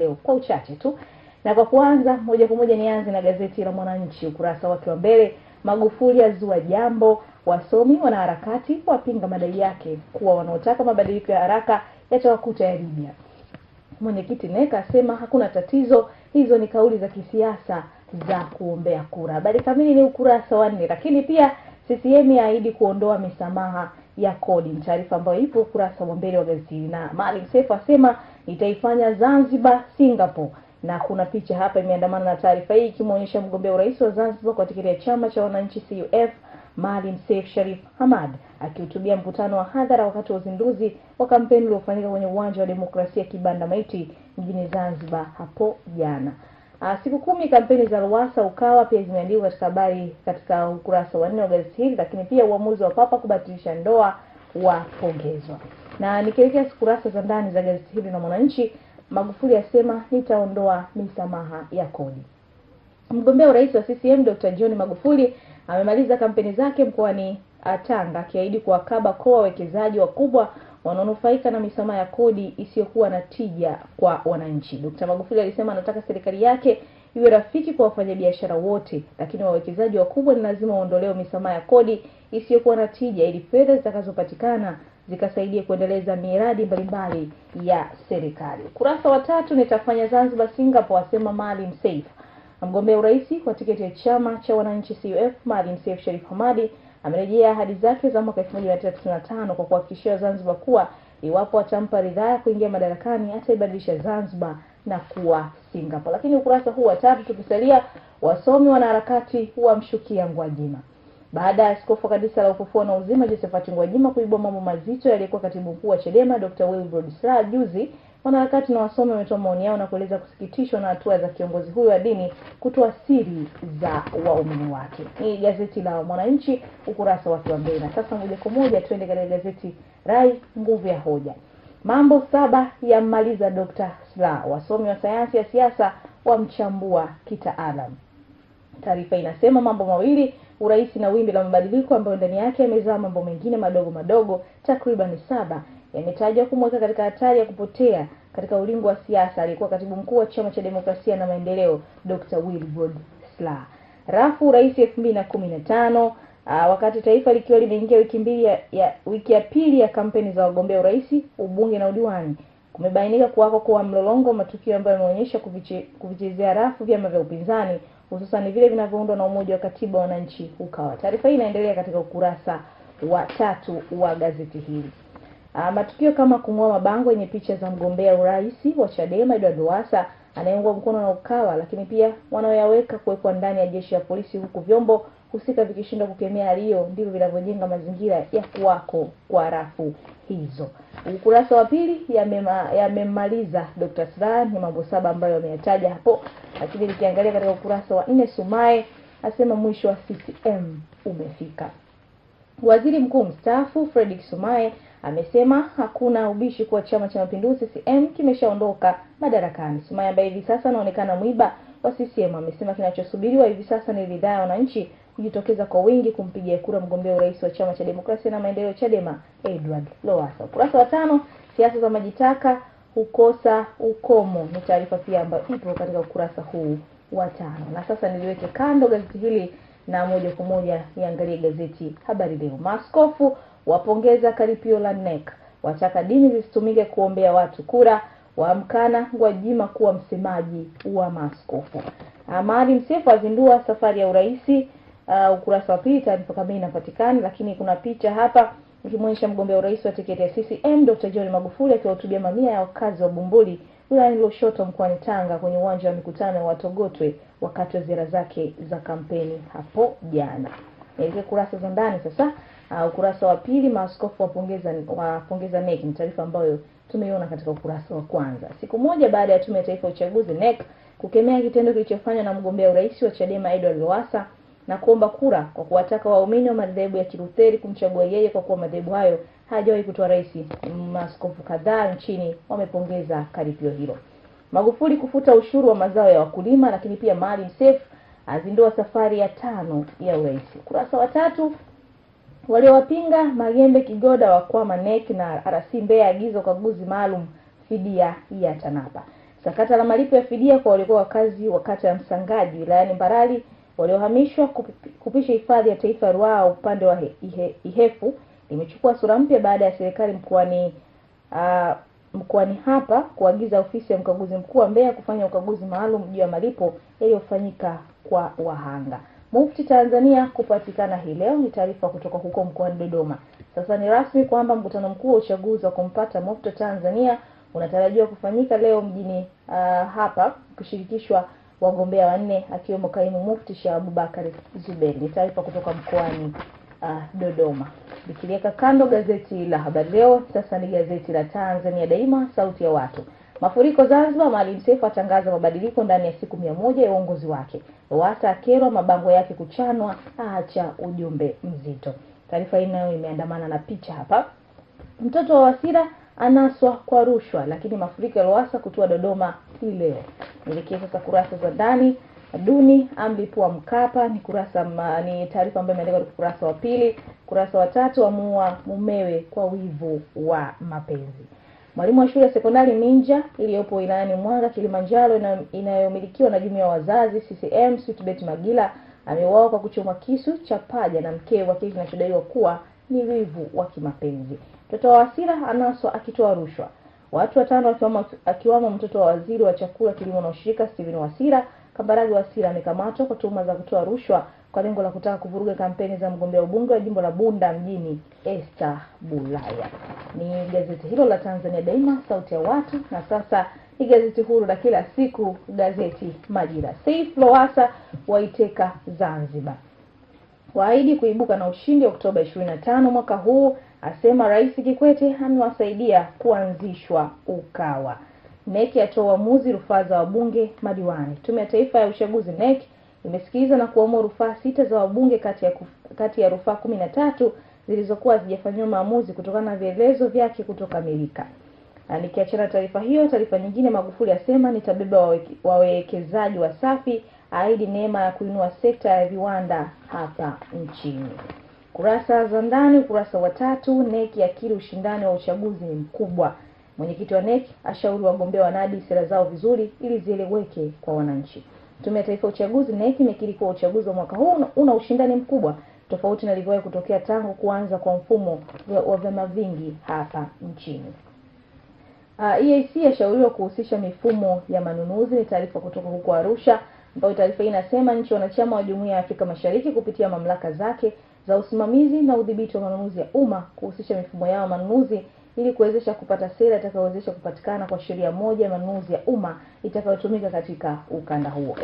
leo kwa uchache tu. Na kwa kuanza moja kwa moja nianze na gazeti la Mwananchi ukurasa wake wa mbele. Magufuli azua jambo, wasomi wanaharakati wapinga madai yake kuwa wanaotaka mabadiliko ya haraka yatawakuta ya Libya. Mwenyekiti Neka asema hakuna tatizo, hizo ni kauli za kisiasa za kuombea kura. Habari kamili ni ukurasa wa 4. Lakini pia CCM yaahidi kuondoa misamaha ya kodi, taarifa ambayo ipo ukurasa wa mbele wa gazeti. Na Maalim Seif asema itaifanya Zanzibar Singapore, na kuna picha hapa imeandamana na taarifa hii ikimuonyesha mgombea urais wa Zanzibar kwa tiketi ya chama cha wananchi CUF Maalim Seif Sharif Hamad akihutubia mkutano wa hadhara wakati wa uzinduzi wa kampeni uliofanyika kwenye uwanja wa Demokrasia Kibanda Maiti mjini Zanzibar hapo jana. Siku 10 kampeni za Lowassa Ukawa pia zimeandikwa katika habari katika ukurasa wa 4 wa gazeti hili. Lakini pia uamuzi wa Papa kubatilisha ndoa wapongezwa. Na nikielekea kurasa za ndani za gazeti hili na Mwananchi, Magufuli asema nitaondoa misamaha ya kodi. Mgombea urais wa CCM Dr. John Magufuli amemaliza kampeni zake mkoani Tanga akiahidi kuwakaba kwa wawekezaji wakubwa wanaonufaika na misamaha ya kodi isiyokuwa na tija kwa wananchi. Dr. Magufuli alisema anataka serikali yake iwe rafiki kwa wafanyabiashara wote, lakini wawekezaji wakubwa ni lazima waondolewe misamaha ya kodi isiyokuwa na tija ili fedha zitakazopatikana zikasaidia kuendeleza miradi mbalimbali ya serikali. Kurasa wa 3, nitafanya Zanzibar Singapore asema Maalim Seif. Mgombea urais kwa tiketi ya chama cha wananchi CUF Maalim Seif Sharif Hamad amerejea ahadi zake za mwaka 1995 kwa kuhakikishia Zanzibar kuwa iwapo atampa ridhaa ya kuingia madarakani ataibadilisha Zanzibar na kuwa Singapore. Lakini ukurasa huu wa 3 tukisalia, wasomi wanaharakati wamshukia Gwajima. Baada ya askofu kanisa la Ufufuo na Uzima Josephat Gwajima kuibua mambo mazito yaliyekuwa katibu mkuu wa Chadema Dr. Wilbrod Slaa juzi, wanaharakati na wasomi wametoa maoni yao na kueleza kusikitishwa na hatua za kiongozi huyo wa dini kutoa siri za waumini wake. Ni gazeti la Mwananchi ukurasa wake wa mbele. Na sasa moja kwa moja tuende katika gazeti Rai Nguvu ya Hoja. Mambo 7 yammaliza Dr. Slaa, wasomi wa sayansi ya siasa wamchambua kitaalam. Taarifa inasema mambo mawili, urais na wimbi la mabadiliko, ambayo ndani yake yamezaa mambo mengine madogo takriban 7 yametajwa kumweka katika hatari ya kupotea katika ulingo wa siasa alikuwa katibu mkuu wa chama cha demokrasia na maendeleo Dr. Wilbrod Slaa. Rafu rais 2015, wakati taifa likiwa limeingia wiki ya pili ya kampeni za wagombea urais, ubunge na udiwani, kumebainika kuwako kwa mlolongo matukio ambayo yameonyesha kuvichezea rafu vyama vya upinzani, hususan vile vinavyoundwa na Umoja wa Katiba wa Wananchi Ukawa. Taarifa hii inaendelea katika ukurasa wa 3 wa gazeti hili. Matukio kama kung'oa mabango yenye picha za mgombea urais wa Chadema Edward Lowassa anayeungwa mkono na Ukawa, lakini pia wanaoyaweka kuwekwa ndani ya jeshi la polisi huku vyombo husika vikishindwa kukemea hali ndivyo vinavyojenga mazingira ya kuwako kwa rafu hizo. Ukurasa wa 2 yamemaliza Dr. Slaa, ni mambo 7 ambayo yameyataja hapo. Lakini nikiangalia katika ukurasa wa 4, Sumaye asema mwisho wa CCM umefika. Waziri Mkuu mstaafu Fredrick Sumaye amesema hakuna ubishi kwa Chama cha Mapinduzi CCM kimeshaondoka madarakani. Sumaye ambaye hivi sasa anaonekana mwiba wa CCM amesema kinachosubiriwa hivi sasa ni ridhaa ya wananchi kujitokeza kwa wingi kumpigia kura mgombea urais wa chama cha demokrasia na maendeleo Chadema Edward Lowassa. Ukurasa wa 5, siasa za majitaka hukosa ukomo, ni taarifa pia ambayo ipo katika ukurasa huu wa 5. Na sasa niliweke kando gazeti hili na moja kwa moja niangalie gazeti Habari Leo. Maaskofu wapongeza karipio la NEC, wataka dini zisitumike kuombea watu kura, waamkana Gwajima kuwa msemaji wa maaskofu. Maalim Seif azindua safari ya uraisi, ukurasa wa 2 taarifa kamili inapatikana. Lakini kuna picha hapa ikimwonyesha mgombea urais wa tiketi ya CCM Dr. John Magufuli akiwahutubia mamia ya wakazi wa Bumbuli wilayani Lushoto mkoani Tanga kwenye uwanja wa mikutano wa Togotwe wakati wa ziara zake za kampeni hapo jana. Ile kurasa za ndani sasa, ukurasa wa 2, maaskofu wapongeza NEC, ni taarifa ambayo tumeiona katika ukurasa wa 1. Siku moja baada ya Tume ya Taifa ya Uchaguzi NEC kukemea kitendo kilichofanywa na mgombea urais wa Chadema Edward Lowassa na kuomba kura kwa kuwataka waumini wa madhehebu ya Kilutheri kumchagua yeye kwa kuwa madhehebu hayo hajawahi kutoa rais, maaskofu kadhaa nchini wamepongeza karipio hilo. Magufuli kufuta ushuru wa mazao ya wakulima, lakini pia Maalim Seif azindua safari ya 5 ya urais. Kurasa wa 3, waliowapinga Magembe Kigoda wakwama NEC na RC Mbeya agizo ukaguzi maalum fidia ya TANAPA. Sakata la malipo ya fidia kwa waliokuwa wakazi wa kata ya Msangaji wilayani Mbarali waliohamishwa kupisha hifadhi ya taifa Ruaha upande wa Ihefu limechukua sura mpya baada ya serikali mkoani hapa kuagiza ofisi ya mkaguzi mkuu wa Mbeya kufanya ukaguzi maalum juu ya malipo yaliyofanyika kwa wahanga. Mufti Tanzania kupatikana hii leo, ni taarifa kutoka huko mkoani Dodoma. Sasa ni rasmi kwamba mkutano mkuu wa uchaguzi wa kumpata Mufti Tanzania unatarajiwa kufanyika leo mjini hapa, kushirikishwa wagombea wanne akiwemo kaimu mufti Sheikh Abubakar Zuberi. Ni taarifa kutoka mkoani Dodoma. Nikiweka kando gazeti la Habari Leo, sasa ni gazeti la Tanzania Daima, sauti ya watu. Mafuriko Zanzibar, Maalim Seif atangaza mabadiliko ndani ya siku 100 ya uongozi wake. Lowassa akerwa mabango yake kuchanwa, aacha ujumbe mzito. Taarifa hii nayo imeandamana na picha hapa. Mtoto wa Wasira anaswa kwa rushwa, lakini mafuriko ya Lowassa kutua Dodoma hii leo. Nielekea sasa kurasa za ndani. Duni amlipua Mkapa, ni taarifa ambayo imeandikwa katika kurasa wa pili. Kurasa wa 3, amuua mumewe kwa wivu wa mapenzi. Mwalimu wa shule ya sekondari Minja iliyopo wilayani Mwanga Kilimanjaro inayomilikiwa na jumuiya ya wazazi CCM Sweetbet Magila ameuawa kwa kuchomwa kisu cha paja na mkewe wa kile kinachodaiwa kuwa ni wivu wa kimapenzi. Mtoto wa Wasira anaswa akitoa rushwa. Watu 5 akiwamo mtoto wa waziri wa chakula, kilimo na ushirika Steven Wasira. Kambarage Wasira amekamatwa kwa tuhuma za kutoa rushwa kwa lengo la kutaka kuvuruga kampeni za mgombea ubunge wa jimbo la Bunda mjini Esther Bulaya. Ni gazeti hilo la Tanzania Daima, sauti ya watu. Na sasa ni gazeti huru la kila siku, gazeti Majira. Seif Lowassa waiteka Zanzibar, waahidi kuibuka na ushindi Oktoba 25 mwaka huu, asema Rais Kikwete amewasaidia kuanzishwa Ukawa. NEC atoa uamuzi rufaa za wabunge madiwani. Tume ya Taifa ya Uchaguzi NEC imesikiliza na kuamua rufaa 6 za wabunge kati ya rufaa 13 zilizokuwa hazijafanywa maamuzi kutokana na vielezo vyake kutokamilika. Na nikiachana taarifa hiyo, taarifa nyingine, Magufuli asema nitabeba wawekezaji Wasafi, ahidi neema ya kuinua sekta ya viwanda hapa nchini. Kurasa za ndani, kurasa wa 3, NEC yakiri ushindani wa uchaguzi ni mkubwa. Mwenyekiti wa NEC ashauri wagombea wanadi sera zao vizuri ili zieleweke kwa wananchi. Tume ya Taifa ya Uchaguzi NEC imekiri kuwa uchaguzi wa mwaka huu una ushindani mkubwa, tofauti na ilivyowahi kutokea tangu kuanza kwa mfumo wa vyama vingi hapa nchini. EAC yashauriwa kuhusisha mifumo ya manunuzi. Ni taarifa kutoka huko Arusha, ambayo taarifa hii inasema nchi wanachama wa Jumuiya ya Afrika Mashariki kupitia mamlaka zake za usimamizi na udhibiti wa manunuzi ya umma kuhusisha mifumo yao ya manunuzi ili kuwezesha kupata sera itakayowezesha kupatikana kwa sheria moja ya manunuzi ya umma itakayotumika katika ukanda huo.